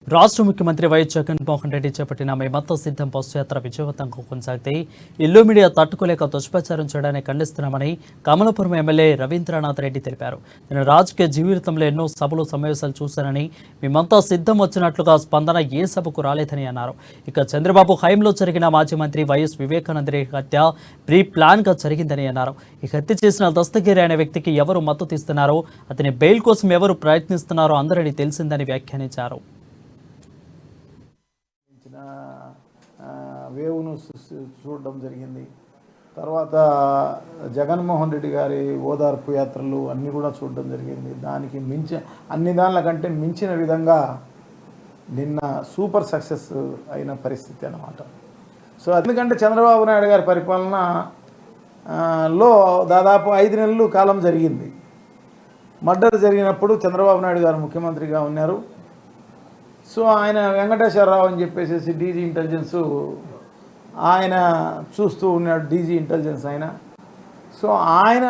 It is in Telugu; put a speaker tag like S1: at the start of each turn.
S1: రాష్ట్ర ముఖ్యమంత్రి వైఎస్ జగన్మోహన్ రెడ్డి చేపట్టిన మేమంతా సిద్ధం బస్సు యాత్ర విజయవంతంగా కొనసాగితే ఇల్లు మీడియా తట్టుకోలేక దుష్ప్రచారం చేయడాన్ని ఖండిస్తున్నామని కమలాపురం ఎమ్మెల్యే రవీంద్రనాథ్ రెడ్డి తెలిపారు. నేను రాజకీయ జీవితంలో ఎన్నో సభలు సమావేశాలు చూశానని, మేమంతా సిద్ధం వచ్చినట్లుగా స్పందన ఏ సభకు రాలేదని అన్నారు. ఇక చంద్రబాబు హయాంలో జరిగిన మాజీ మంత్రి వైఎస్ వివేకానంద రెడ్డి హత్య ప్రీ ప్లాన్ గా జరిగిందని అన్నారు. ఈ హత్య చేసిన దస్తగిరి అనే వ్యక్తికి ఎవరు మద్దతు ఇస్తున్నారో, అతని బెయిల్ కోసం ఎవరు ప్రయత్నిస్తున్నారో అందరినీ తెలిసిందని వ్యాఖ్యానించారు.
S2: వేవును చూడడం జరిగింది. తర్వాత జగన్మోహన్ రెడ్డి గారి ఓదార్పు యాత్రలు అన్నీ కూడా చూడడం జరిగింది. దానికి అన్ని దానిల కంటే మించిన విధంగా నిన్న సూపర్ సక్సెస్ అయిన పరిస్థితి అన్నమాట. సో ఎందుకంటే చంద్రబాబు నాయుడు గారి పరిపాలనలో దాదాపు 5 నెలలు కాలం జరిగింది. మర్డర్ జరిగినప్పుడు చంద్రబాబు నాయుడు గారు ముఖ్యమంత్రిగా ఉన్నారు. సో ఆయన వెంకటేశ్వరరావు అని చెప్పేసి డీజీ ఇంటెలిజెన్స్ ఆయన చూస్తూ ఉన్నాడు, డీజీ ఇంటెలిజెన్స్ ఆయన. సో ఆయన